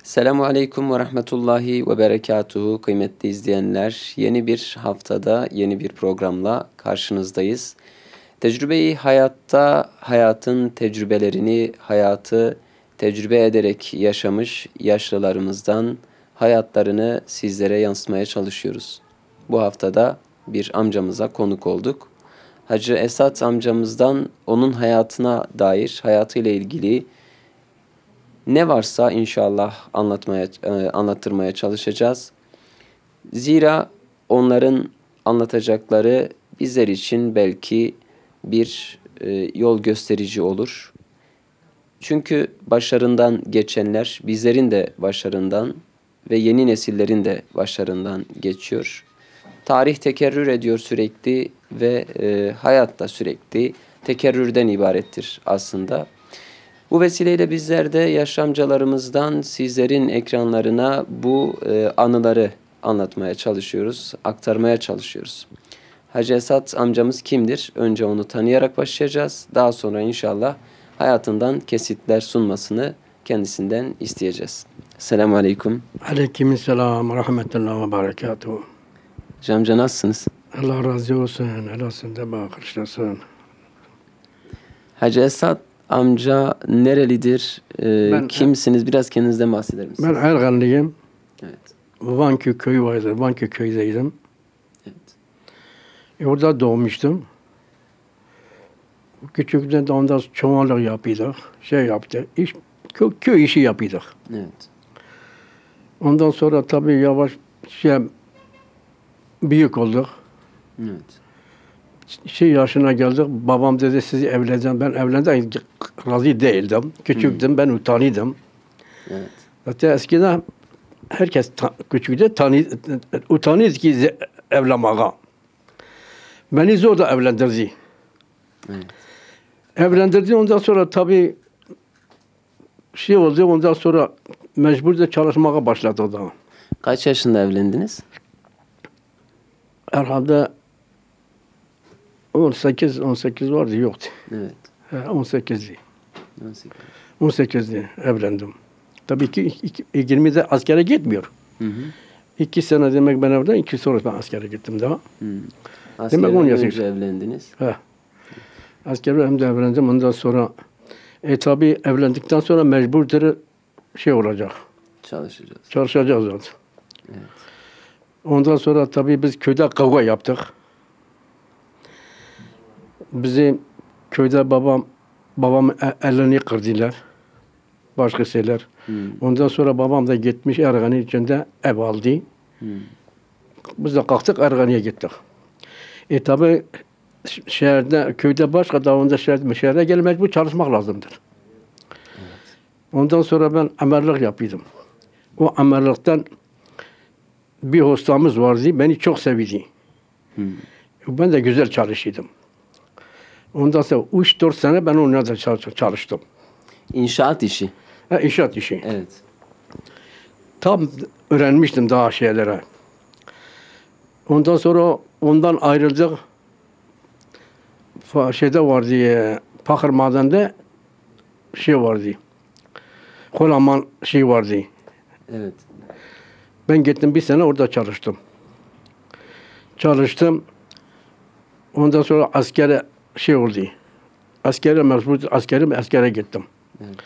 Selamun Aleyküm ve Rahmetullahi ve Berekatuhu kıymetli izleyenler. Yeni bir haftada yeni bir programla karşınızdayız. Tecrübeyi hayatta, hayatın tecrübelerini, hayatı tecrübe ederek yaşamış yaşlılarımızdan hayatlarını sizlere yansıtmaya çalışıyoruz. Bu haftada bir amcamıza konuk olduk. Hacı Esat amcamızdan onun hayatına dair, hayatıyla ilgili ne varsa inşallah anlattırmaya çalışacağız. Zira onların anlatacakları bizler için belki bir yol gösterici olur. Çünkü başlarından geçenler bizlerin de başlarından ve yeni nesillerin de başlarından geçiyor. Tarih tekerrür ediyor sürekli ve hayat da sürekli tekerrürden ibarettir aslında. Bu vesileyle bizler de yaşlı amcalarımızdan sizlerin ekranlarına bu anıları anlatmaya çalışıyoruz, aktarmaya çalışıyoruz. Hacı Esat amcamız kimdir? Önce onu tanıyarak başlayacağız. Daha sonra inşallah hayatından kesitler sunmasını kendisinden isteyeceğiz. Selamun Aleyküm. Aleykümselam ve rahmetullahi ve berekatuhu. Hacı amca nasılsınız? Allah razı olsun. Allah sende bağışlasın. Hacı Esat amca nerelidir? Kimsiniz? Biraz kendinizden bahseder misiniz? Ben Erganlıyım. Evet. Vanköy köyü vardı. Vanköy köyündeydim. Evet. Orada doğmuştum. Küçükten de ondan çobanlık yapıyorduk. Yaptık. Köy işi yapıyorduk. Evet. Ondan sonra tabii yavaş büyük olduk. Evet. Yaşına geldik. Babam dedi sizi evleneceğim. Ben evlendim. Razı değildim. Küçüktüm. Ben utanıyordum. Evet. Zaten eskiden herkes küçükte utanıyordu ki evlenmeye. Beni zor da evlendirdi. Evet. Evlendirdi. Ondan sonra tabii oldu. Ondan sonra mecbur da çalışmaya başladı o da. Kaç yaşında evlendiniz? Herhalde 18 vardı yoktu. Evet. 18'di. 18. 18'di evlendim. Tabii ki 20'de askere gitmiyor. Hı hı. 2 sene demek ben evden, 2 sonra ben askere gittim daha. Hı. Demek 10 Askerden yaş. önce evlendiniz. Askere hem de evlendim. Ondan sonra tabii evlendikten sonra mecburdur olacak. Çalışacağız. Çalışacağız zaten. Evet. Ondan sonra tabii biz köyde kavga yaptık. Bizim köyde babam elini kırdılar. Başka şeyler. Ondan sonra babam da gitmiş Ergani içinde ev aldı. Biz de kalktık Ergani'ye gittik. Tabii şehirde, köyde başka davında şehre gelip mecbur çalışmak lazımdır. Evet. Ondan sonra ben amellik yapıyordum. O amellikten bir hastamız vardı. Beni çok sevdi. Ben de güzel çalışıyordum. Ondan sonra 3-4 sene ben onunla da çalıştım. İnşaat işi. İnşaat işi. Evet. Tam öğrenmiştim daha şeylere. Ondan sonra ondan ayrıldık. Vardı, Pakır Maden'de vardı. Kolaman vardı. Evet. Ben gittim bir sene orada çalıştım. Ondan sonra askere oldu. Askere gittim. Evet.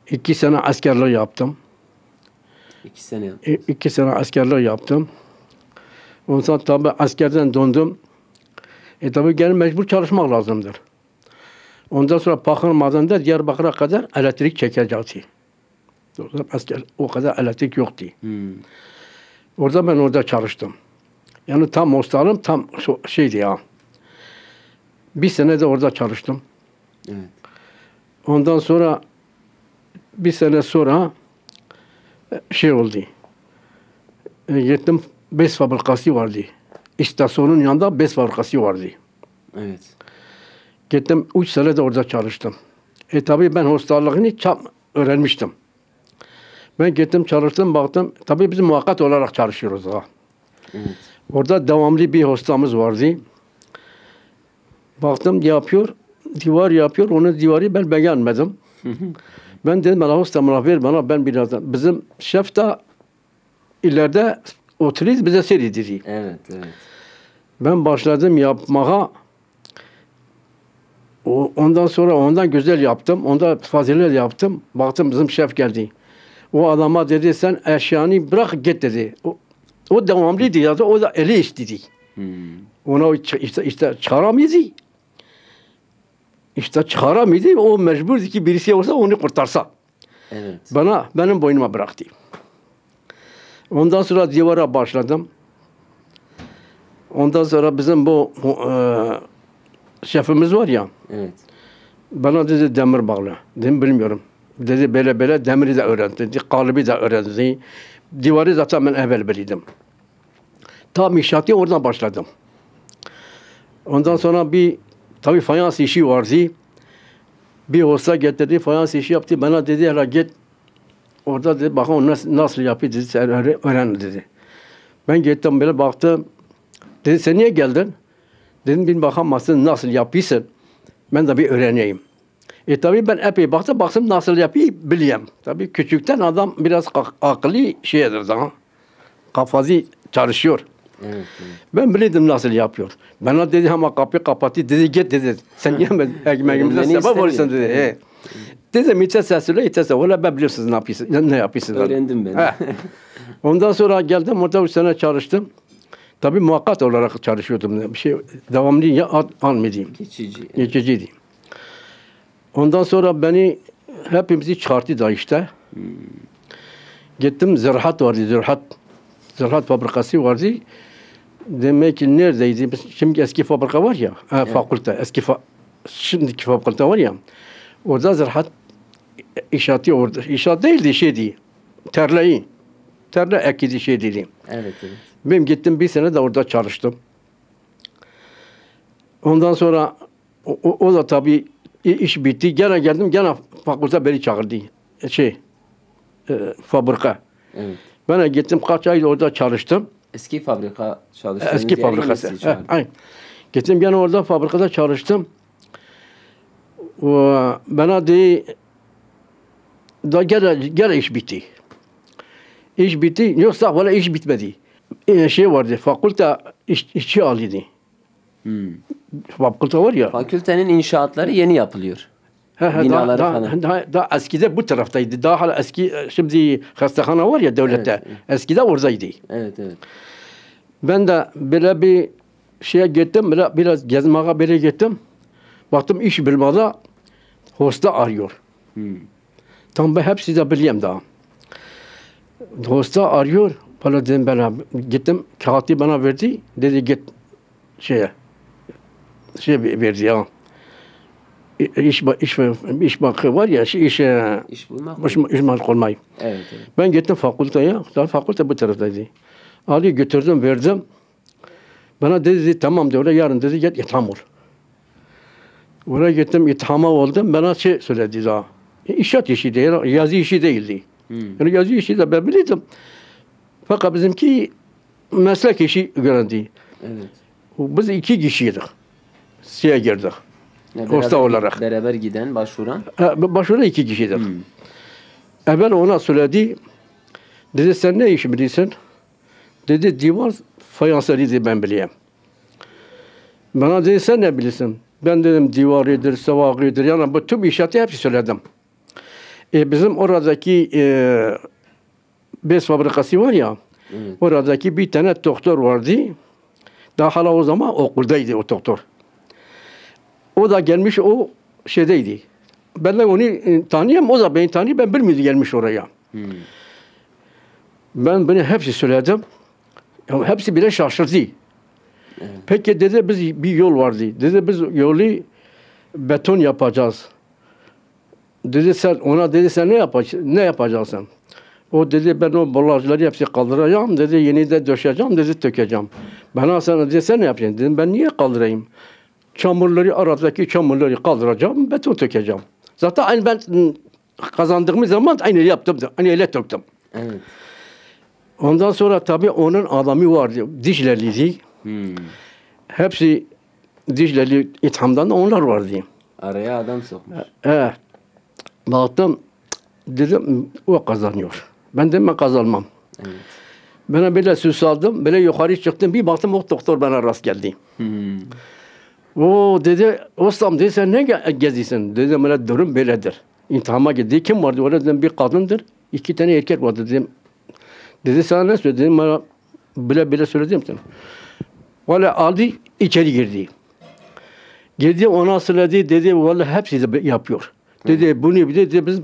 2 sene askerlik yaptım. 2 sene yaptınız. 2 sene askerlik yaptım. Ondan sonra tabii askerden döndüm. Tabii gene mecbur çalışmak lazımdır. Ondan sonra Pakır Maden'de Diyarbakır'a kadar elektrik çekecekti. O kadar elektrik yoktu. Ben orada çalıştım. Yani tam ustalığım tam şeydi ya. Bir sene de orada çalıştım. Evet. Ondan sonra bir sene sonra oldu. Gittim bez fabrikası vardı. İstasyonun yanında bez fabrikası vardı. Evet. Gittim 3 sene de orada çalıştım. Tabii ben hastalığını öğrenmiştim. Ben gittim çalıştım baktım. Tabii biz muvakkat olarak çalışıyoruz ha. Evet. Orada devamlı bir hastamız vardı. Baktım divar yapıyor. Onun divarı ben beğenmedim. Ben dedim bana ustamına ver bana ben birazdan. Bizim şef de ileride oturuyor bize seyrediriyor. Evet, evet. Ben başladım yapmaya. Ondan sonra ondan güzel yaptım. Onda fazilet yaptım. Baktım bizim şef geldi. O adama dedi sen eşyanı bırak git dedi. O devamlıydı ya da o da eli istedi. Ona işte çıkaramıyordu. İşte çıkaramıyordu. O mecburdu ki birisi olsa onu kurtarsa. Evet. Benim boynuma bıraktı. Ondan sonra divara başladım. Ondan sonra bizim bu şefimiz var ya. Evet. Bana dedi demir bağla. Dedim bilmiyorum. Dedi böyle demiri de öğrendi. Dedi, kalıbı da öğrendi. Divarı zaten ben evvel biliydim. Tam inşaatı oradan başladım. Ondan sonra tabii fayans işi vardı. Bir olsa getirdi fayans işi yaptı. Bana dedi hele git. Orada dedi bakın nasıl yapıyor dedi. Sen öğren dedi. Ben gittim böyle baktım. Dedi sen niye geldin? Dedim bir bakamazsın nasıl yapıyorsun. Ben de bir öğreneyim. Tabii ben epey baktım nasıl yapıyor bileyim. Tabii küçükten adam biraz akıllı şeydir daha. Kafası çalışıyor. Evet, evet. Ben bilirdim nasıl yapıyor. Bana dedi ama kapıyı kapattı. Dedi git dedi. Sen yeme ekmeğimize sebep olursun dedi. Evet. Dedim içe sesle valla ben biliyorsunuz ne yapıyorsunuz. Öğrendim ben. Ondan sonra geldim orada 3 sene çalıştım. Tabii muhakkak olarak çalışıyordum. Bir şey devamlı almadım. Geçici. Evet. Geçiciydi. Ondan sonra beni hepimizi çıkarttı da işte. Gittim ziraat vardı ziraat fabrikası vardı. Demek ki neredeydi? Şimdi eski fabrika var ya, Evet. fakülte, şimdiki fakülte var ya. Orada ziraat inşaatı orada. İnşaat değildi şeydi. Terle ekidi şey dedi. Evet, evet. Ben gittim bir sene de orada çalıştım. Ondan sonra o da tabii iş bitti. Gene geldim gene fakülte beni çağırdı. Fabrika. Evet. Ben gittim kaç ay orada çalıştım. Eski fabrika çalıştığınız Eski yere fabrikası. yine sizi çağırdı. Aynen. Gittim gene orada fabrikada çalıştım. Bana dedi da gene iş bitti. İş bitti. Yoksa valla iş bitmedi. Şey vardı. Fakülte işçi alıydı. Fakülte var ya. Fakültenin inşaatları yeni yapılıyor. Binaları falan. Daha eskide bu taraftaydı. Daha hala eski şimdi hastahane var ya devlette. Evet, evet. Eskide oradaydı. Evet, evet. Ben de böyle bir şeye gittim. Biraz gezmeye böyle gittim. Baktım iş bilmede hosta arıyor. Tam ben hepsi de biliyorum daha. Hosta arıyor. Bana dedim bana gittim. Kağıtı bana verdi. Dedi git verdi ya. İş bakı var ya İş bulmak. iş olmayı. Evet, evet. Ben gittim fakülteye. Fakülte bu taraftaydı. Ali götürdüm verdim. Bana dedi tamam dedi yarın dedi git itham ol. Oraya gittim ithama oldum. Bana söyledi daha. İnşaat işi değil, yazı işi değildi. Yani yazı işi de ben biliyordum. Fakat bizimki meslek işi göründü. Evet. Biz 2 kişiydik. Şeye girdik. Yani Hosta olarak. Beraber giden, başvuran. Başvuru 2 kişiydik. Evvel ona söyledi. Dedi sen ne işi biliyorsun? Dedi divar fayanslarıydı ben bileyim. Bana dedi sen ne biliyorsun? Ben dedim divarıdır, savağıdır. Yani bu tüm inşaatı hepsi söyledim. Bizim oradaki bez fabrikası var ya. Evet. Oradaki bir tane doktor vardı. Daha hala o zaman okuldaydı o doktor. O da gelmiş o şeydeydi. Ben de onu tanıyayım, o da beni tanıyor. Ben bilmiyordum gelmiş oraya. Ben bunu hepsi söyledim. Hepsi bile şaşırdı. Evet. Peki dedi biz bir yol vardı. Dedi biz yolu beton yapacağız. Dedi sen ne yapacaksın? O dedi ben o bolajları hepsi kaldıracağım. Dedi yeni de döşeceğim. Dedi tökeceğim. Bana sana dedi sen ne yapacaksın? Dedim ben niye kaldırayım? Aradaki çamurları kaldıracağım. Beton tökeceğim. Zaten aynı ben kazandığım zaman aynı yaptım. Aynı öyle töktüm. Evet. Ondan sonra tabii onun adamı vardı. Dicle'liydi. Hepsi Dicle'li ithamdan da onlar vardı. Araya adam sokmuş. Baktım Dedim o kazanıyor. Ben dedim ben kazanmam. Evet. Ben böyle süs aldım. Böyle yukarı çıktım. Bir baktım o doktor bana rast geldi. O dedi, ustam dedi sen ne geziyorsun? Dedim öyle durum böyledir. İntihama gitti. Kim vardı? Orada dedim bir kadındır. 2 tane erkek vardı dedim. Dedi sana ne söyledi? Dedim bana böyle söyledim sana. Valla aldı içeri girdi. Girdi ona söyledi dedi valla hepsi de yapıyor. Dedi bunu dedi biz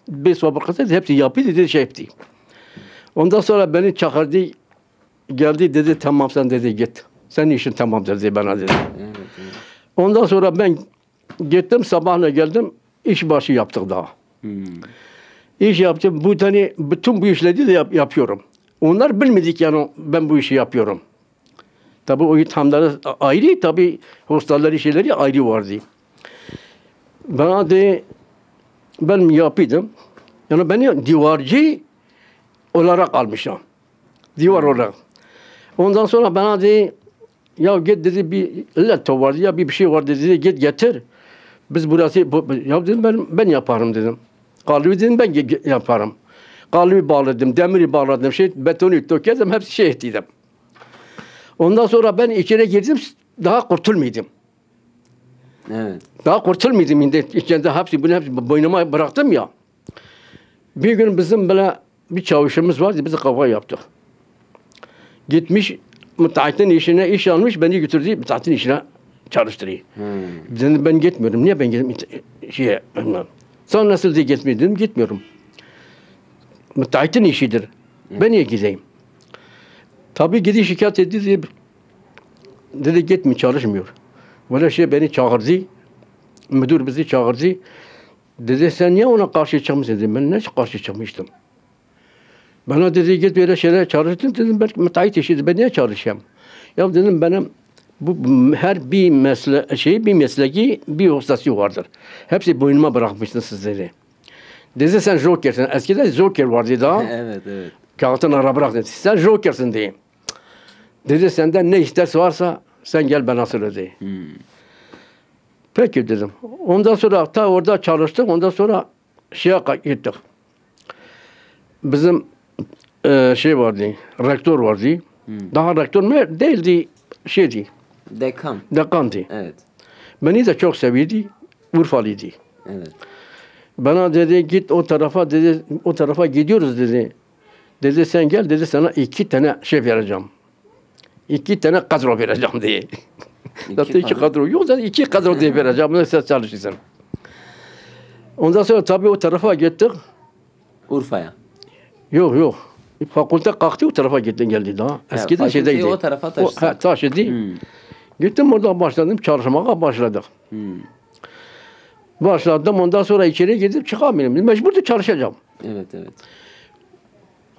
5 fabrikası hepsi yapıyor dedi şey yaptı. Ondan sonra beni çağırdı geldi dedi tamam sen dedi git. Senin işin tamam dedi bana dedi. Evet, evet. Ondan sonra ben gittim sabahına geldim iş başı yaptık daha. İş yaptım bu tane bütün bu işleri de yapıyorum. Onlar bilmedik yani ben bu işi yapıyorum. Tabii o ithamları ayrı tabii hastaları şeyleri ayrı vardı. Bana de ben yapıyordum. Yani beni divarcı olarak almışım. Divar olarak. Ondan sonra bana de ya git dedi bir letto vardı ya bir şey vardı dedi git getir. Biz burası ya dedim ben yaparım dedim. Kalbi dedim ben yaparım. Kalbi bağladım, demiri bağladım, betonu tökezdim, hepsi şey ettiydim. Ondan sonra ben içeri girdim, daha kurtulmadım. Evet. Daha kurtulmadım. İçeride hepsi boynuma bıraktım ya. Bir gün bizim böyle bir çavuşumuz vardı, biz kavga yaptık. Gitmiş, müteahhitin işine iş almış, beni götürdü, müteahhitin işine çalıştırıyor. Dedim ben gitmiyorum, niye ben gitmiyorum? Sen nasıl diye gitmiyorum dedim, gitmiyorum. Müteahhitin işidir. Ben niye gideyim? Tabii gidi şikayet etti. Dedi gitme çalışmıyor. Böyle beni çağırdı. Müdür bizi çağırdı. Dedi sen niye ona karşı çıkmışsın dedim. Ben ne karşı çıkmıştım? Bana dedi git böyle şeyler çalıştın dedim. Ben müteahhit işidir. Ben niye çalışayım? Ya dedim benim her bir mesleği bir ustası vardır. Hepsi boynuma bırakmışsın siz dedi. Dedi sen jokersin. Eskiden joker vardı daha. Evet, evet. Kağıtın ara bırak dedi. Sen jokersin diyeyim. Dedi senden ne isterse varsa sen gel bana söyle dedi. Peki dedim. Ondan sonra ta orada çalıştık. Ondan sonra gittik. Bizim vardı. Rektör vardı. Daha rektör mü değildi. Dekan. Dekandı. Evet. Beni de çok seviyordu. Urfalıydı. Evet. Bana dedi git o tarafa dedi. O tarafa gidiyoruz dedi. Dedi sen gel dedi sana 2 tane vereceğim. 2 tane kadro vereceğim diye. Zaten 2 kadro yok da 2 kadro diye vereceğim. Nasıl çalışırsın? Ondan sonra tabii o tarafa gittik. Urfa'ya. Yok. Fakülte kalktı o tarafa geldi daha. Eskiden şeydeydi. O tarafa taşıdı. Taşıdı. Gittim orada başladım çalışmaya başladık. Başladım ondan sonra içeri gidip çıkamıyorum. Mecburdu çalışacağım. Evet, evet.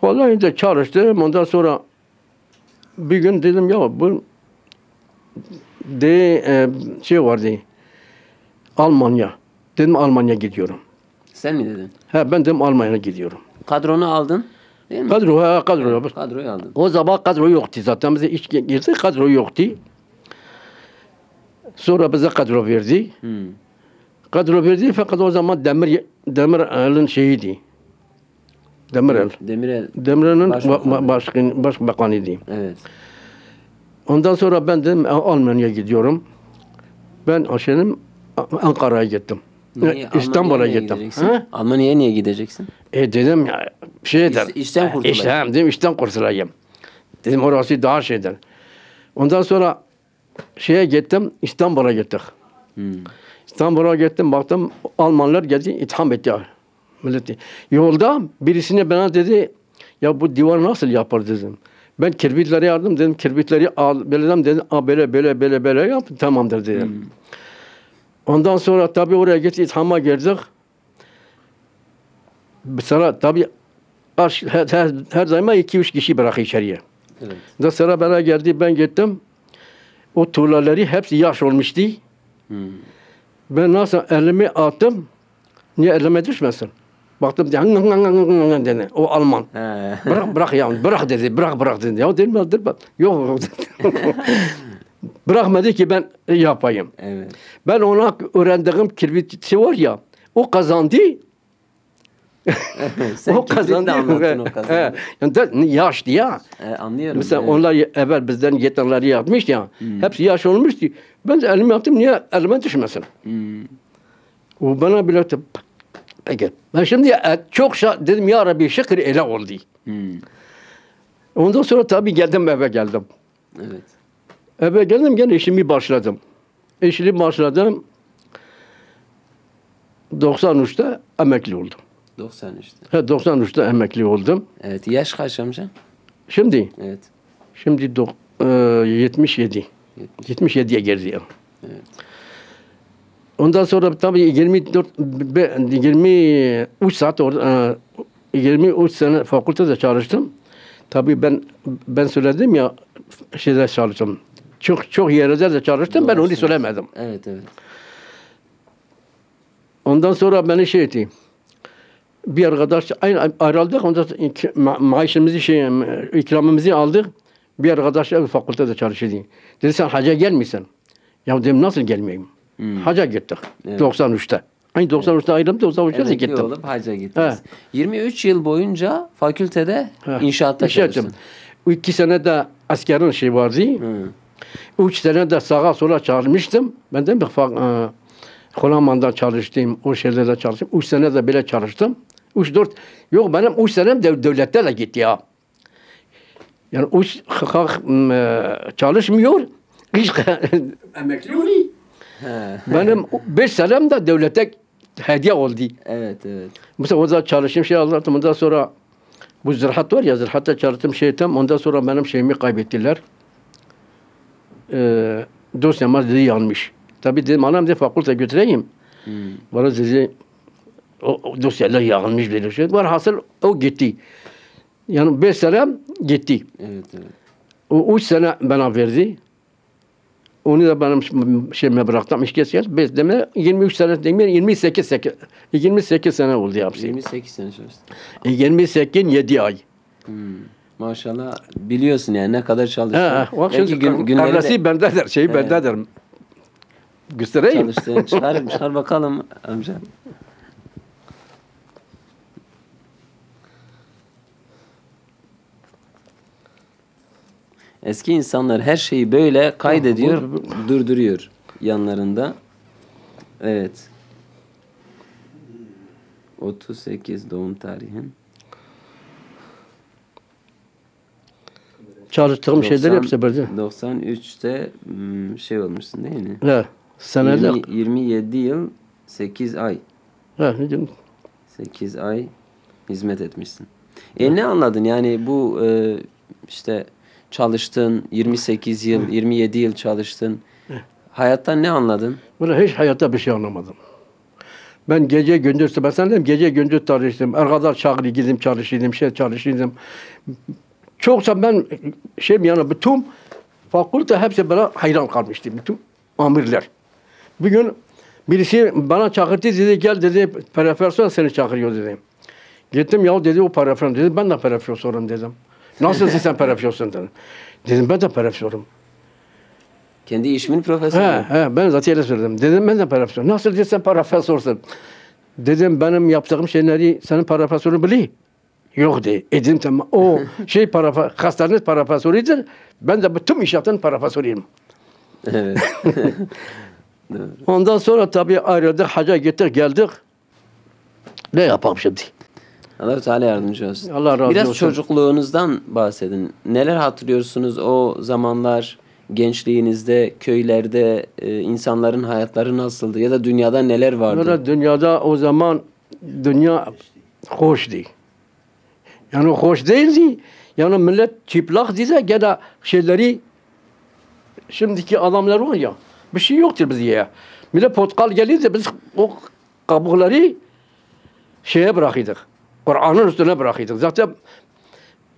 Vallahi de çalıştım. Ondan sonra bir gün dedim ya bu vardı. Almanya. Dedim Almanya gidiyorum. Sen mi dedin? Ben dedim Almanya'ya gidiyorum. Kadronu aldın. Değil mi? Kadro. Kadroyu aldın. O zaman kadro yoktu zaten. Bize iş girdi kadro yoktu. Sonra bize kadro verdi. Kadro verdi fakat o zaman Demirel'in şeyiydi. Demirel'in başbakanıydı. Evet. Ondan sonra ben dedim Almanya'ya gidiyorum. Ben Ankara'ya gittim. İstanbul'a gittim. Almanya'ya niye gideceksin? Dedim ya İşten kurtulayım. İşten kurtulayım. Dedim orası daha şeyden. Ondan sonra gittim İstanbul'a gittik. İstanbul'a gittim baktım Almanlar geldi itham etti milleti. Yolda birisine bana dedi ya bu divar nasıl yapar dedim. Ben kirbitleri yardım dedim. Kirbitleri al dedim. Böyle yaptım. Tamamdır dedim. Ondan sonra tabii oraya gittik ithama girdik. Sonra tabii her zaman 2-3 kişi bırakıyor içeriye. Evet. Da sıra bana geldi ben gittim. O tuğlaları hepsi yaş olmuştu. Ben nasıl elimi attım. Niye elime düşmesin? Baktım dedi. O Alman. Bırak ya. Bırak dedi. Bırak dedi. Ya dedim. Yok. Bırakmadı ki ben yapayım. Evet. Ben ona öğrendiğim kirbiti var ya. O kazandı. Sen O küçük de kazandı. anlattın o kazandı. Yani yaşlı ya. Anlıyorum. Mesela evet. onlar evvel bizden yetenleri yapmış ya. Hepsi yaş olmuştu. Ben de elimi yaptım, niye elime düşmesin? O bana bile de peki. Ben şimdi çok dedim ya Rabbi şükür ele oldu. Ondan sonra tabii geldim, eve geldim. Evet. Eve geldim, gene işimi başladım. İşimi başladım. 93'te emekli oldum. 93'te. 93'te emekli oldum. Evet. Yaş kaç amca? Şimdi Evet. 77. 77'ye girdim. Evet. Ondan sonra tabii 23 saat orada 23 sene fakültede çalıştım. Tabii ben söyledim ya, şeyde çalıştım. Çok yerlerde de çalıştım. Ben onu Dolaştınız. söylemedim. Evet, evet. Ondan sonra beni şey etti. Bir arkadaş aynı ayrıldık. Ondan sonra maaşımızı ikramımızı aldık. Bir arkadaş fakültede çalışıyordu. Dedi sen hacca gelmiyorsun. Ya dedim nasıl gelmeyeyim? Hacca gittik. Evet. 93'te. Aynı 93'te ayrıldım. 93'te de Emekli gittim. olup hacca gittiniz. 23 yıl boyunca fakültede Ha, inşaatta iş yaptım. çalıştın. 2 sene de askerin şey vardı. 3 sene de sağa sola çalışmıştım. Ben de Kolaman'da çalıştım. O şeylerde çalıştım. 3 sene de böyle çalıştım. 3-4 yok benim 3 senem devlette de gitti ya. Yani 3 çalışmıyor. Hiç emekli oluyor. Benim 5 senem de devlete hediye oldu. Evet, evet. Mesela o zaman çalıştığım şey Allah'tan ondan sonra bu ziraat var ya, ziraatta çalıştığım şey tam ondan sonra benim şeyimi kaybettiler. Dosyama dedi yanmış. Tabii dedim anam dedi fakülte götüreyim. Bana dedi o dosyalar yanmış bir şey. Var hasıl o gitti. Yani 5 sene gitti. Evet, evet. O 3 sene bana verdi. Onu da benim şeyime bıraktım. İş kesiyel. Deme 23 sene değil mi? 28 sene oldu hepsi. 28 sene çalıştın. 28 7 ay. Maşallah biliyorsun yani ne kadar çalıştın. Bak Belki şimdi günleri de karnesi bendedir. Şeyi bendedir. Göstereyim. çalıştın. Çıkar bakalım amca. Eski insanlar her şeyi böyle kaydediyor, durduruyor yanlarında. Evet. 38 doğum tarihin. Çalıştığım şeyler hepsi böyle. 93'te şey olmuşsun değil mi? He. Senede. 27 yıl 8 ay. He. Ne diyorum? 8 ay hizmet etmişsin. Ne anladın yani bu işte çalıştın 28 yıl 27 yıl çalıştın. Hayattan ne anladın? Böyle hiç hayatta bir şey anlamadım. Ben gece gündüz, ben sana dedim gece gündüz çalıştım. Arkadaş çağırdı gidip çalışıyordum. Çoksa ben yani bütün fakülte hepsi bana hayran kalmıştı. Bütün amirler. Bir gün birisi bana çağırdı dedi gel dedi profesör seni çağırıyor dedi. Gittim ya dedi o profesör dedi ben de profesörüm dedim. Nasılsın sen profesörsün dedim. Dedim ben de profesörüm. Kendi işimin profesörü. Ben zaten öyle söyledim. Dedim ben de profesör. Nasıl diye sen profesörsün? Dedim benim yaptığım şeyleri senin profesörü biliyor. Yok de. Dedim tamam. O hastane profesörüdür. Ben de bütün inşaatın profesörüyüm. Evet. Ondan sonra tabii ayrıldık. Hacca gittik geldik. Ne yapalım şimdi? Allah Teala yardımcı olsun. Allah razı Biraz olsun. çocukluğunuzdan bahsedin. Neler hatırlıyorsunuz o zamanlar? Gençliğinizde, köylerde insanların hayatları nasıldı? Ya da dünyada neler vardı? Böyle dünyada o zaman dünya hoş değil. Yani hoş değildi. Yani millet çıplak diye gene şeyleri şimdiki adamlar var ya bir şey yoktur bize ya. Millet potkal gelirdi biz o kabukları şeye bırakıyorduk. Kur'an'ın üstüne bırakıyorduk. Zaten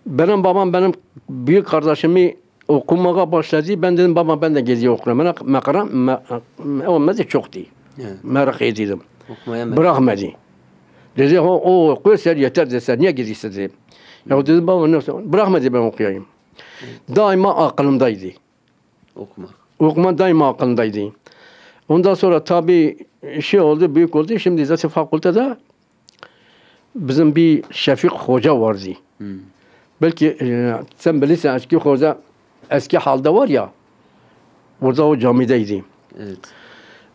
benim büyük kardeşimi okumaya başladı. Ben dedim baba ben de geziyor okuyayım. Olmaz çok değil. Evet. Merak ediyordum. Okumaya Bırakmadı. Dedi o okuyorsa yeter dese niye gidiyorsun dedim. Ya dedim baba ne bırakmadı ben okuyayım. Daima aklımdaydı. okumak. Okuma daima aklımdaydı. Ondan sonra tabii şey oldu, büyük oldu. Şimdi zaten fakültede bizim bir Şefik Hoca vardı. Belki sen bilirsin eski hoca eski halde var ya, orada o camideydi. Evet.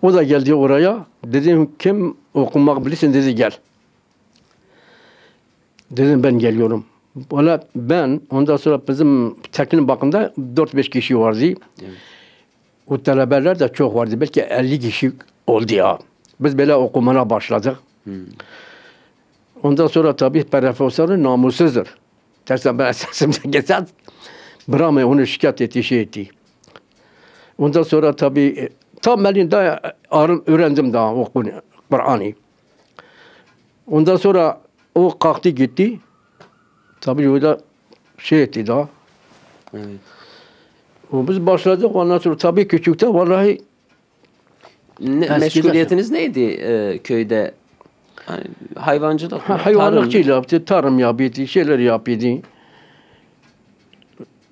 O da geldi oraya. Dedim kim okumak bilirsin dedi gel. Dedim ben geliyorum. Valla ben ondan sonra bizim teknik bakımda 4-5 kişi vardı. Evet. O talebeler de çok vardı. Belki 50 kişi oldu ya. Biz böyle okumaya başladık. Ondan sonra tabii profesörü namussuzdur. Dersen ben esasimde geçen bırakmaya onu şikayet etti, şey etti. Ondan sonra tabii tam elinde öğrendim daha Kur'an'ı. Ondan sonra o kalktı gitti. Tabii o da şey etti daha. Evet. O biz başladık ondan sonra tabii küçükte vallahi Meşguliyetiniz neydi köyde? Yani hayvancılık mı? hayvanlıkçıyla yaptı, tarım yapıyordu, şeyler yapıyordu.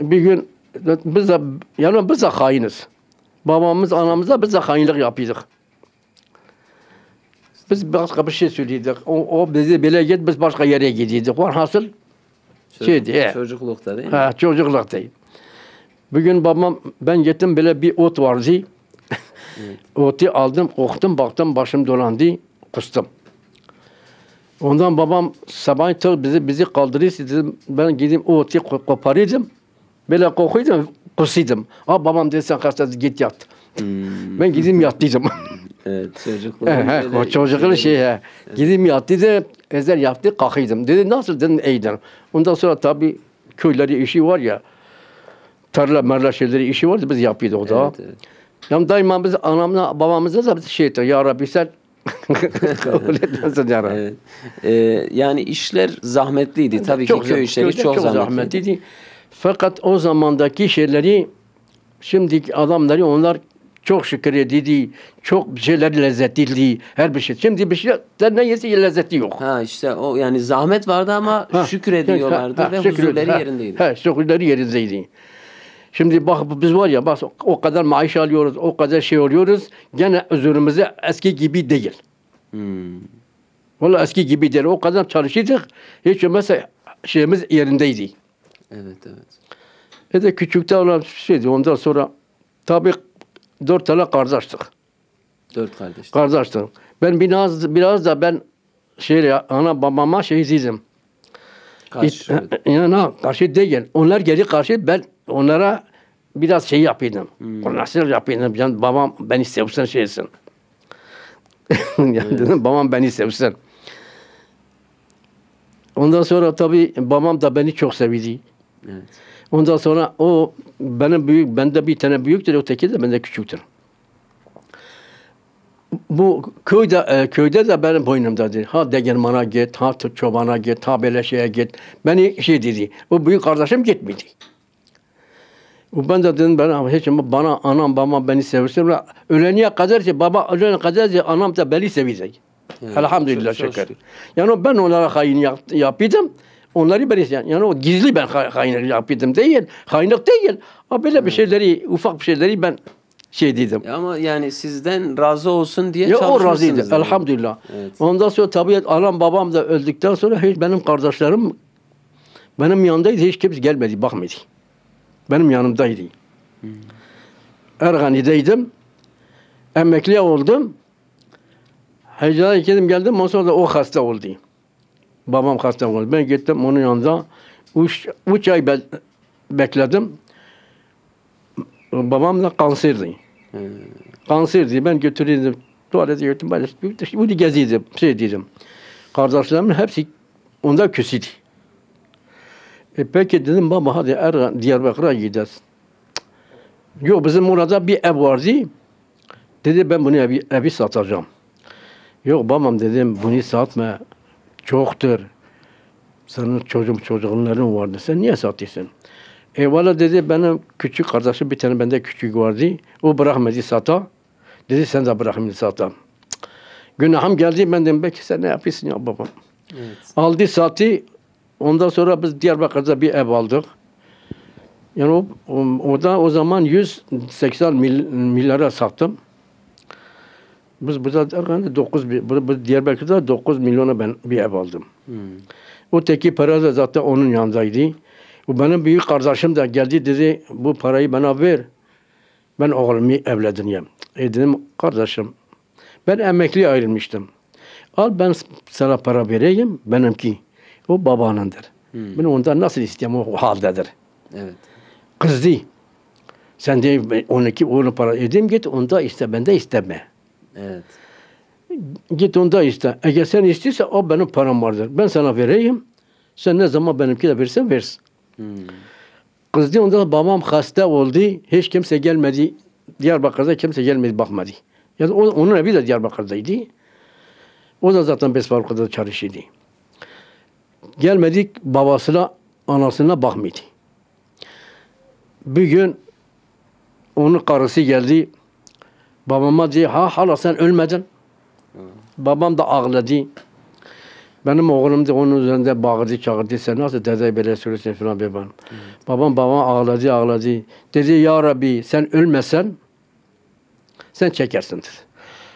Bir gün biz de hainiz. Babamız, anamız da biz de hainlik yapıyorduk. Biz başka bir şey söylüyorduk. O bizi böyle git, biz başka yere gidiyorduk. Var hasıl şeydi. Çocuklukta değil mi? Ha, çocuklukta. Bugün babam, ben gittim böyle bir ot vardı. Otu aldım, koktum, baktım başım dolandı, kustum. Ondan babam sabah bizi kaldırıyor, dedim ben gideyim o otu koparıyordum. Böyle kokuydum, kusuyordum. Babam dedi sen kaçta git yat. Ben gideyim yattıydım. Evet, çocukluğun O çocuklu şey he. Gideyim yattıydım, ezer yaptı, kalkıyordum. Dedi nasıl dedim iyiydim. Ondan sonra tabii köyleri işi var ya, tarla merla şeyleri işi vardı biz yapıyorduk o da. Evet, evet. Yani daima biz anamla babamıza da biz şey ettik. Ya Rabbi sen kabul etmesin ya Rabbi. Evet. Yani işler zahmetliydi. Tabii ki köy işleri çok zahmetliydi. Fakat o zamandaki şeyleri şimdiki adamları onlar çok şükür edildi. Çok şeyler lezzetliydi. Her bir şey. Şimdi bir şey ne yesi lezzeti yok. Ha işte o yani zahmet vardı ama şükrediyorlardı ve huzurları yerindeydi. Şükürleri yerindeydi. Şimdi bak biz var ya bak o kadar maaş alıyoruz, o kadar şey oluyoruz. Gene özürümüze eski gibi değil. Vallahi eski gibi değil. O kadar çalışıyorduk. Hiç olmazsa şeyimiz yerindeydi. Evet, evet. De küçükte olan şeydi. Ondan sonra tabii 4 tane kardeştik. 4 kardeş. Kardeştik. Ben biraz da ben ana babama şeysizim. Karşı değil. Onlar geri karşı ben onlara biraz şey yapıyordum. Nasıl yapıyordum? Yani babam beni sevsin şeysin. Yani dedim babam beni sevsin. Ondan sonra tabii babam da beni çok sevdi. Evet. Ondan sonra o benim bende bir tane büyüktür, öteki de bende küçüktür. Bu köyde de benim boynumdadır. Ha degermana git, ha çobana git, ha böyle şeye git. Beni şey dedi. O büyük kardeşim gitmedi. Ben de dedim hiç bana anam babam beni severse ölene kadar ki baba ölene kadar ki anam da beni sevecek. Yani, elhamdülillah şükür. Yani ben onlara hain yapıyordum. Onları ben yani o gizli ben hainlik yapıyordum değil. Hainlik değil. Ama böyle bir şeyleri ufak bir şeyleri ben şey dedim. Ama yani sizden razı olsun diye ya çalışmışsınız. O razıydı elhamdülillah. Evet. Ondan sonra tabii anam babam da öldükten sonra hiç benim kardeşlerim benim yanındaydı. Hiç kimse gelmedi bakmadı. Benim yanımdaydı. Ergani'deydim. Emekli oldum. Hecra'ya geldim. Ondan sonra da o hasta oldu. Babam hasta oldu. Ben gittim onun yanında. 3 ay bekledim. Babam da kanserdi. Kanserdi. Ben götürüyordum. Tuvalete götürdüm. Bunu geziyordum. Şey dedim. Kardeşlerimin hepsi onda küsüydü. Peki dedim baba hadi Diyarbakır'a gideceğiz. Yok bizim orada bir ev vardı. Dedi ben bunu evi satacağım. Yok babam dedim bunu satma. Çoktur. Senin çocukların vardı. Sen niye satıyorsun? Valla dedi benim küçük kardeşim bir tane bende küçük vardı. O bırakmadı sata. Dedi sen de bırakmadı sata. Günahım geldi ben dedim belki sen ne yapıyorsun ya babam. Evet. Aldı satı. Ondan sonra biz Diyarbakır'da bir ev aldık. Yani o zaman 180 milyara sattım. Biz burada Erkan'da 9 Diyarbakır'da 9 milyona ben bir ev aldım. O teki para da zaten onun yanındaydı. O benim büyük kardeşim de geldi dedi bu parayı bana ver. Ben oğlumu evlendireyim. Dedim kardeşim ben emekli ayrılmıştım. Al ben sana para vereyim benimki. O babanındır. Ben ondan nasıl isteyeyim o haldedir. Evet. Kızdı. Sen de 12 oğlum para edeyim git onda iste bende isteme. Evet. Git onda iste. Eğer sen istiyorsan o benim param vardır. Ben sana vereyim. Sen ne zaman benimki de versen versin. Kızdı onda babam hasta oldu. Hiç kimse gelmedi. Diyarbakır'da kimse gelmedi bakmadı. Yani onun evi de Diyarbakır'daydı. O da zaten Besfaruk'ta çalışıyordu. Gelmedik babasına anasına bakmadı. Bir gün onun karısı geldi. Babama diyor hala sen ölmedin. Babam da ağladı. Benim oğlum da onun üzerinde bağırdı çağırdı. Sen nasıl dede böyle söylüyorsun falan bir bana. Babam ağladı. Dedi ya Rabbi sen ölmesen sen çekersin dedi.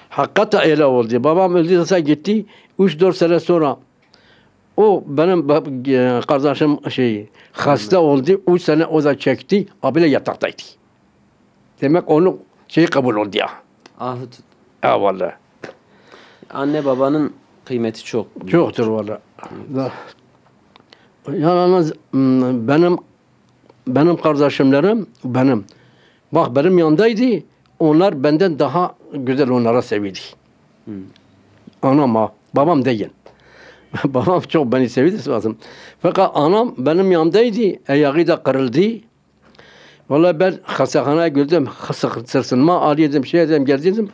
Hakikaten öyle oldu. Babam öldü sen gitti. 3-4 sene sonra o benim kardeşim hasta oldu. 3 sene o da çekti. Abiyle yataktaydı. Demek onun kabul oldu ya. Ahı tut. Ya vallahi. Anne babanın kıymeti çok. Çoktur vallahi. Yalnız benim kardeşimlerim bak benim yanındaydı. Onlar benden daha güzel onlara seviydi. Anam babam değil. Babam çok beni sevdi lazım. Fakat anam benim yanımdaydı. Ayağı da kırıldı. Vallahi ben hastahaneye girdim. Sırsınma alıyordum, geldim.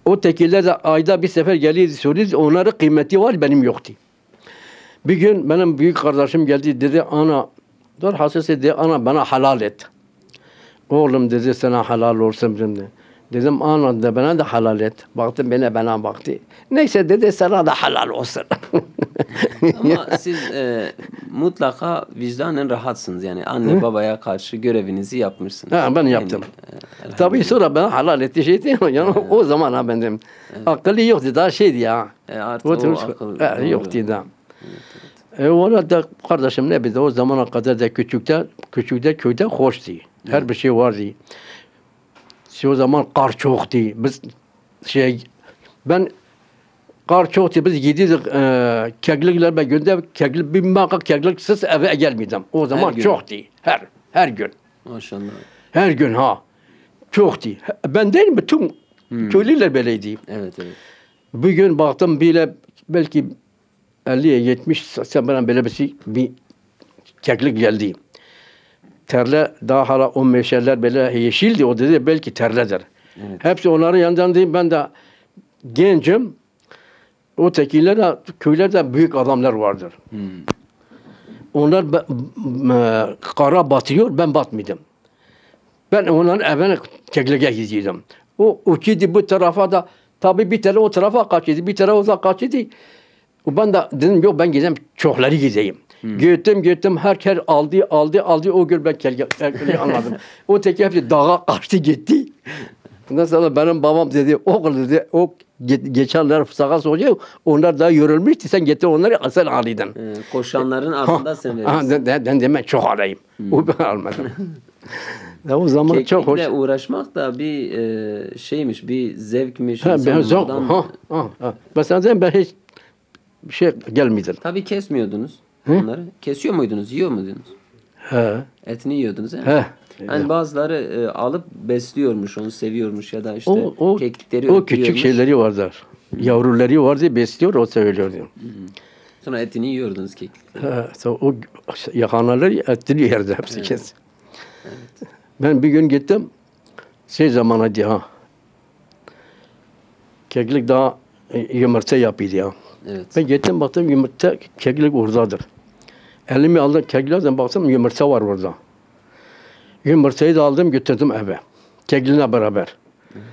O tekiler de ayda bir sefer geliyordu, soruyordu. Onların kıymeti var, benim yoktu. Bir gün benim büyük kardeşim geldi, dedi ana, dedi ana bana halal et. Oğlum dedi sana halal olsun şimdi. Dedim ana da bana da halal et. Baktım bana baktı. Neyse dedi sana da halal olsun. Ama siz mutlaka vicdanen rahatsınız. Yani anne babaya karşı görevinizi yapmışsınız. Ha, ben yaptım. Tabii sonra bana halal etti şey değil mi? Yani o zaman ha benim. Akıllı yoktu daha şeydi ya. Artık o akıl. Yoktu da. Ona da kardeşim ne bileyim o zamana kadar da küçükte köyde hoştu. Her bir şey vardı. O zaman kar çoktu. Biz ben kar çoktu. Biz gidiyorduk keklikler ben günde bir muhakkak kekliksiz eve gelmeyeceğim. O zaman çoktu. Her gün. Maşallah. Her gün ha. Çoktu. Ben değil mi? Tüm köylüler böyleydi. Evet. Bir gün baktım bile belki 50'ye 70 sen bana böyle bir keklik geldi. Terle daha hala o meşeler böyle yeşildi. O dedi belki terledir. Evet. Hepsi onların yanından değil. Ben de gencim. O tekiler de köylerde büyük adamlar vardır. Onlar kara batıyor. Ben batmıyordum. Ben onların evine kekliğe gidiyordum. O uçuydu bu tarafa da tabii bir tane o tarafa kaçıyordu. Bir tane o tarafa kaçıyordu. Ben de dedim yok ben gideyim çokları gideyim. Gittim herkes aldı o gün ben kekliği anladım. O teki hepsi dağa kaçtı gitti. Ondan sonra benim babam dedi oğul dedi o geçenler sağa sonucu onlar daha yorulmuştu sen getir onları sen alaydın. Koşanların ardında sen verirsin. Ben demek çok alayım. O ben almadım. O zaman Keklikle çok hoş. uğraşmak da bir şeymiş, bir zevkmiş. Ben zevk. Mesela ben hiç bir şey gelmedi. Tabii kesmiyordunuz onları. Kesiyor muydunuz, yiyor muydunuz? He. Etini yiyordunuz he? He. Yani bazıları alıp besliyormuş, onu seviyormuş ya da işte keklikleri o küçük şeyleri vardır. Yavruları vardı besliyor o seviyordu. Sonra etini yiyordunuz keklikleri. O yakanları etini yerdi hepsi kes. Evet. Ben bir gün gittim zamanıydı ha. Keklik daha yumurta yapıyordu ya. Evet. Ben gittim baktım yumurta keklik oradadır. Elimi aldım kekliklerden baktım yumurta var orada. Yumurtayı da aldım götürdüm eve. Kekliğine beraber. Evet.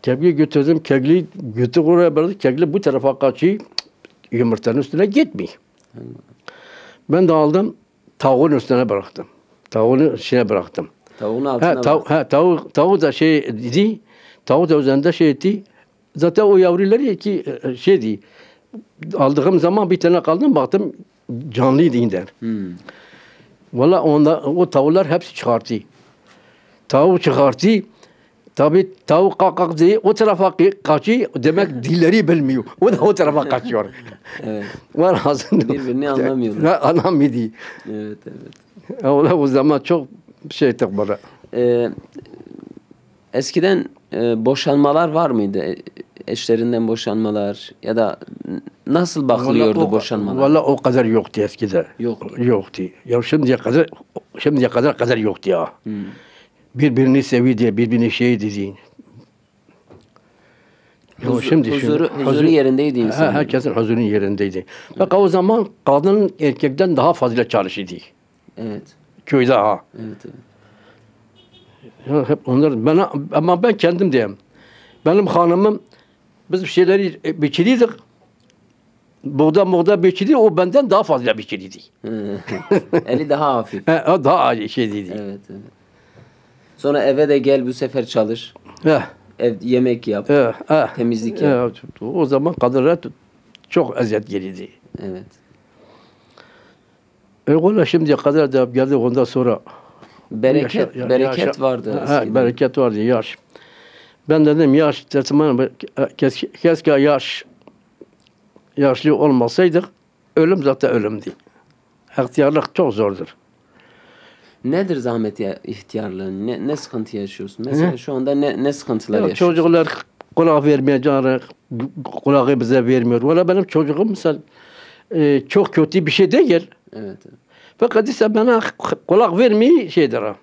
Kekliği götürdüm. Kekliği götürdüm oraya beraber. Keklik bu tarafa kaçıyor. Yumurtanın üstüne gitmiyor. Ben de aldım. Tavuğun üstüne bıraktım. Tavuğun içine bıraktım. Tavuğun altına bıraktım. Tavuk da dedi. Tavuk da üzerinde şey etti. Zaten o yavruları ki şeydi. Aldığım zaman bir tane kaldım baktım canlıydı inden. Valla o tavuklar hepsi çıkarttı. Tavuk çıkarttı. Tabi tavuk kalk diye o tarafa kaçıyor. Demek dilleri bilmiyor. O da o tarafa kaçıyor. Evet. Var aslında. Birbirini anlamıyorlar. Anlamıyordu. Evet, evet. O zaman çok şey ettik bana. Eskiden boşanmalar var mıydı? Eşlerinden boşanmalar ya da nasıl bakılıyordu boşanmalar? Valla o kadar yoktu eskiden. Yoktu. Yoktu. Ya şimdiye kadar yoktu ya. Birbirini seviyordu, birbirini şey dedi. Huzuru yerindeydi insan. Herkesin huzurun yerindeydi. Bak o zaman kadın erkekten daha fazla çalışıyordu. Evet. Köyde ha. Evet, evet. Ya hep onlar ama ben kendim diyeyim. Benim hanımım biz bir şeyleri biçiliydik. Buğda biçildi, o benden daha fazla biçiliydi. Eli daha hafif. O daha şey dedi. Evet, evet. Sonra eve de gel bu sefer çalış. Ev yemek yap. Temizlik yap. O zaman kadınlar çok eziyet geldi. Evet. Öyle şimdiye kadar da geldi ondan sonra Bereket vardı. Bereket vardı yaş. Ben dedim yaş keşke yaşlı olmasaydık ölüm zaten ölümdü. İhtiyarlık çok zordur. Nedir zahmet ihtiyarlığı? Ne sıkıntı yaşıyorsun? Mesela şu anda ne sıkıntılar yaşıyorsun? Çocuklar kulak vermeyecek, kulağı bize vermiyor. Valla benim çocuğum mesela çok kötü bir şey değil. Evet. Fakat ise bana kulak vermeyi şeydir ha.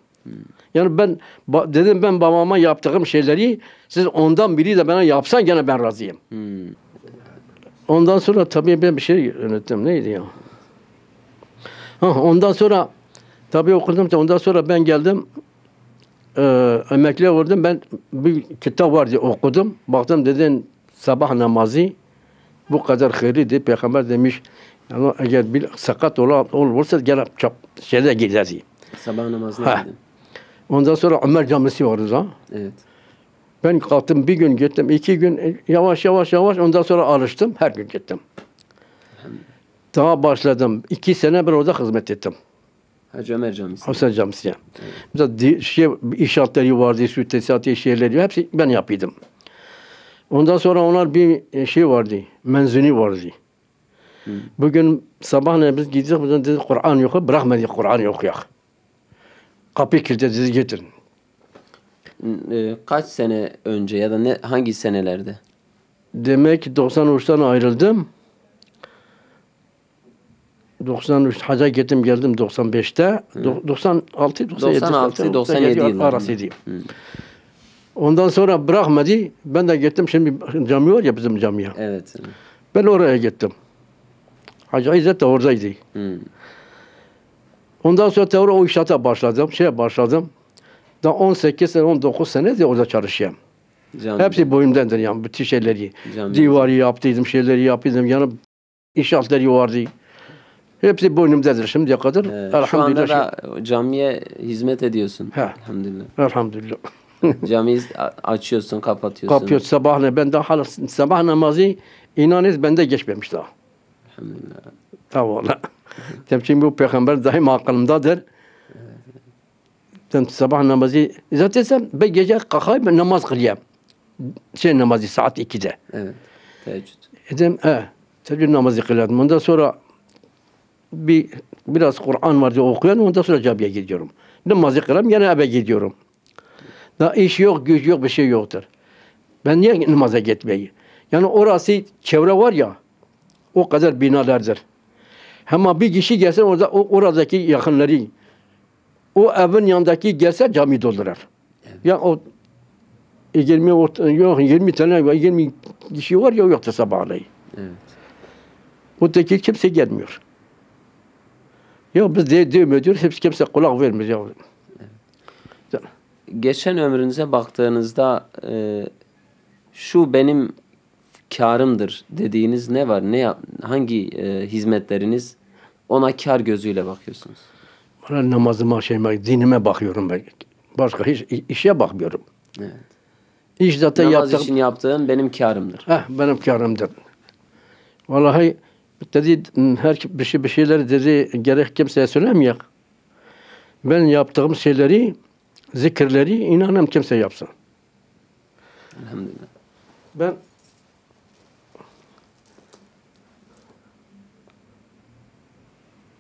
Yani dedim ben babama yaptığım şeyleri siz ondan biri de bana yapsan gene ben razıyım. Ondan sonra tabii ben bir şey yönettim. Neydi ya? Ondan sonra tabii okudum. Ondan sonra ben geldim. Emekli oldum. Ben bir kitap vardı okudum. Baktım dedin sabah namazı bu kadar hayırlıdır. Peygamber demiş yani eğer bir sakat olursa gene çok şeyde gideriz. Sabah namazına gidin. Ondan sonra Ömer camisi vardı da. Evet. Ben kalktım bir gün gittim, 2 gün yavaş ondan sonra alıştım. Her gün gittim. Daha başladım. 2 sene ben orada hizmet ettim. Hacı Ömer Camisi. Hüseyin Camisi'ye. Mesela inşaatları vardı, su tesisatı şeyleri hepsi ben yapıyordum. Ondan sonra onlar bir şey vardı, menzuni vardı. Bugün sabah biz gideceğiz, buradan dedi Kur'an yok, bırakmadı Kur'an yok ya. Kapıyı kilitledi, getirin. Kaç sene önce ya da hangi senelerde? Demek ki 93'ten ayrıldım. 93 haca gittim geldim 95'te. 96 yıllarında arasıydı. Ondan sonra bırakmadı. Ben de gittim şimdi cami var ya bizim camiye. Evet. Ben oraya gittim. Hacı İzzet de oradaydı. Ondan sonra o inşaata başladım. Daha 18 sene 19 sene de orada çalışıyorum. Hepsi boyumdandır yani bütün şeyleri. Divarı yaptıydım, şeyleri yaptıydım. Yani inşaatları vardı. Hepsi boynumdadır şimdiye kadar. Elhamdülillah. Şu anda da camiye hizmet ediyorsun. Elhamdülillah. Elhamdülillah. Camiyi açıyorsun, kapatıyorsun. Kapıyor sabahleyin. Ben daha sabah namazı inanız bende geçmemiş daha. Elhamdülillah. Tamam. Çünkü bu peygamber daima aklımdadır. Sabah namazı zaten ben gece kalkayım ben namaz kılayım. Namazı saat 2'de. Evet. Teheccüd. Dedim teheccüd namazı kıladım. Ondan sonra biraz Kur'an vardı okuyan ondan sonra camiye gidiyorum. Namazı kılayım yine eve gidiyorum. Daha iş yok, güç yok, bir şey yoktur. Ben niye namaza gitmeyi? Yani orası çevre var ya o kadar binalardır. Ama bir kişi gelse oradaki yakınları o evin yanındaki gelse cami doldurur. Evet. Ya o 20 tane 20 kişi var ya yoktu sabahleyin. Evet. Öteki kimse gelmiyor. Ya biz devam ediyoruz. Hepsi kimse kulak vermiyor. Evet. Geçen ömrünüze baktığınızda şu benim kârımdır dediğiniz ne var? Hangi hizmetleriniz ona kâr gözüyle bakıyorsunuz? Bana namazıma, dinime bakıyorum ben. Başka hiç işe bakmıyorum. Evet. İş zaten Namaz yaptığım. için yaptığın benim kârımdır. Benim kârımdır. Vallahi dedi her bir şeyler dedi gerek kimseye söylemeyek. Ben yaptığım şeyleri, zikirleri inanım kimse yapsın. Elhamdülillah. Ben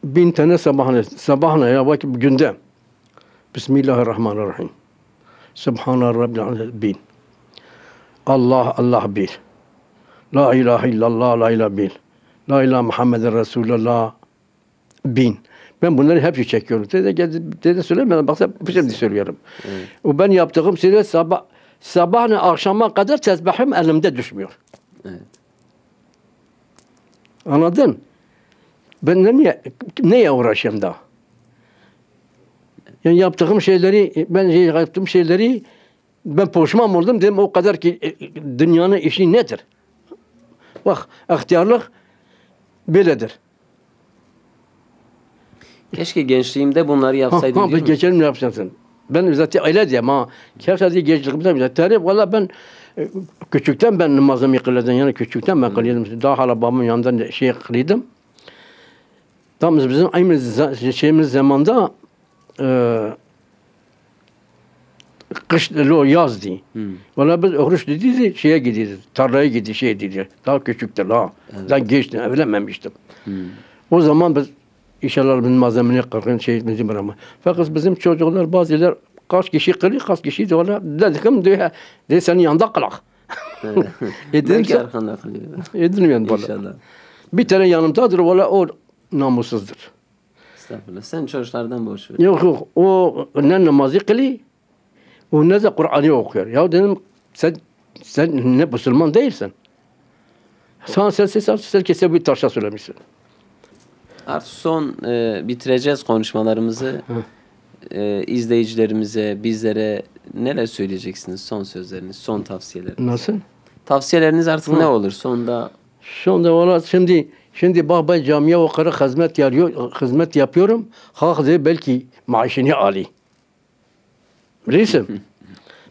bin tane sabahına ya vakit günde. Bismillahirrahmanirrahim. Subhana Rabbil Azim bin. Allah bir. La ilahe illallah la ilahe bil. La ilahe Muhammeden Resulullah bin. Ben bunları hepsi çekiyorum. Dedi söylemeden baksa bir şey söylüyorum. Evet. O ben yaptığım şeyler sabahına akşama kadar tesbihim elimde düşmüyor. Evet. Anladın? Ben neye uğraşayım daha? Yani yaptığım şeyleri, ben pişman oldum dedim o kadar ki dünyanın işi nedir? Bak ihtiyarlık böyledir. Keşke gençliğimde bunları yapsaydım diyor musun? Geçelim ne yapacaksın? Ben zaten öyle diyeyim ha. Keşke diye gençliğimde bile. Tarih valla ben küçükten ben namazımı kılıyordum. Yani küçükten ben kılıyordum. Daha hala babamın yanından kılıyordum. Tam bizim aynı şeyimiz zamanda kış yazdı. Valla biz oruç dedi şeye gidiyoruz. Tarlaya gidiyoruz şey dedi. Daha küçüktü la. Evet. Daha gençtim evlenmemiştim. O zaman biz inşallah bizim malzemeyi kırkın şey bizim ama. Fakat bizim çocuklar bazıları kaç kişi kırıyor kaç kişi diyorlar. Dedim diyor senin yanında kılak. Belki arkanda kalıyor. Edilmeyen valla. İnşallah. Bir tane yanımdadır valla o namussuzdur. Estağfurullah. Sen çocuklardan boş ver. Yok o ne namazı kılıyor o ne de Kur'an'ı okuyor. Ya dedim sen ne Müslüman değilsin. Sen kese bir taşa söylemişsin. Artık son bitireceğiz konuşmalarımızı. İzleyicilerimize, bizlere neler söyleyeceksiniz? Son sözleriniz, son tavsiyeleriniz. Nasıl? Tavsiyeleriniz artık ne olur? Sonda Şu anda valla şimdi bak ben camiye o kadar hizmet yapıyorum. Halk de belki maaşını alıyor. Biliyorsun.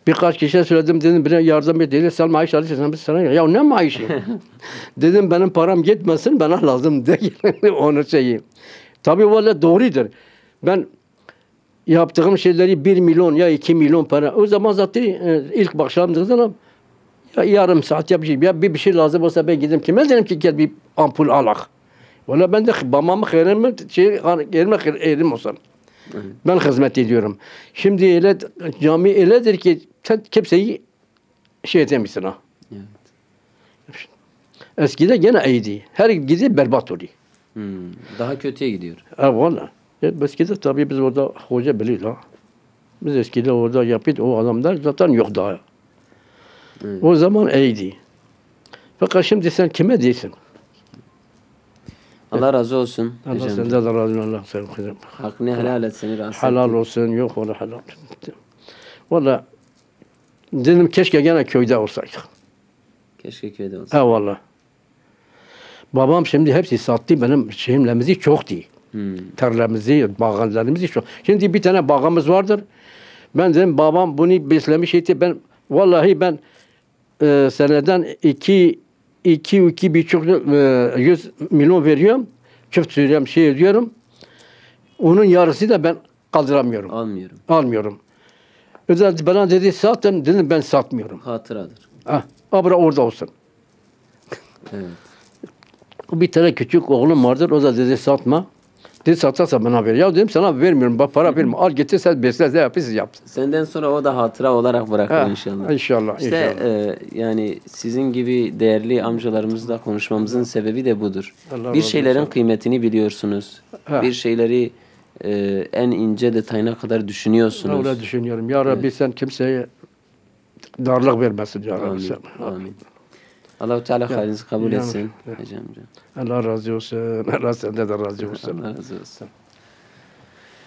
Birkaç kişiye söyledim dedim birine yardım et dedi. Sen maaş alıyorsun biz sana ya ne maaşı? Dedim benim param gitmesin bana lazım değil. Onu şeyi. Tabii valla doğrudur. Ben yaptığım şeyleri 1 milyon ya 2 milyon para. O zaman zaten ilk başladığım zaman ya yarım saat yapacağım. Ya bir şey lazım olsa ben gideyim kime dedim ki gel bir ampul alak. Valla ben de babamı yerim olsam. Ben hizmet ediyorum. Şimdi öyle cami öyledir ki sen kimseyi şey edemezsin ha. evet. Eskide gene iyiydi. Her gidi berbat oluyor. Daha kötüye gidiyor. Ha valla. Eskide tabii biz orada hoca biliyor ha. Biz eskide orada yapıyorduk. O adamlar zaten yok daha. Evet. O zaman iyiydi. Fakat şimdi sen kime değilsin? Allah razı olsun. Allah hocam. senden de razı olsun. Allah sen kızım. Hakkını helal et, seni rahatsız Helal ettim. olsun. Yok valla helal. Valla dedim keşke gene köyde olsaydık. Keşke köyde olsa. Ha valla. Babam şimdi hepsi sattı benim şeyimlerimizi çoktu. Tarlamızı, bağlarımızı çok. Şimdi bir tane bağımız vardır. Ben dedim babam bunu beslemiş etti. Ben vallahi ben seneden 2,5 100 milyon veriyorum. Çift söylüyorum şey ediyorum. Onun yarısı da ben kaldıramıyorum. Almıyorum. Özel bana dedi satın dedim ben satmıyorum. Hatıradır. Abra orada olsun. Evet. Bir tane küçük oğlum vardır. O da dedi satma. Dedi satarsa bana ver. Ya dedim sana vermiyorum. Bak para verme. Al getir sen besle. Ne yapıyorsun yap. Senden sonra o da hatıra olarak bırakır inşallah. İnşallah. İşte inşallah. yani sizin gibi değerli amcalarımızla konuşmamızın sebebi de budur. Allah Bir razı şeylerin olsun. kıymetini biliyorsunuz. Bir şeyleri en ince detayına kadar düşünüyorsunuz. Öyle düşünüyorum. Ya Rabbi sen kimseye darlık vermesin ya Rabbi. Amin. Sen. Amin. Allah-u Teala hayrınızı kabul etsin. Hocam. Allah razı olsun. Allah senden de razı olsun. Allah razı olsun.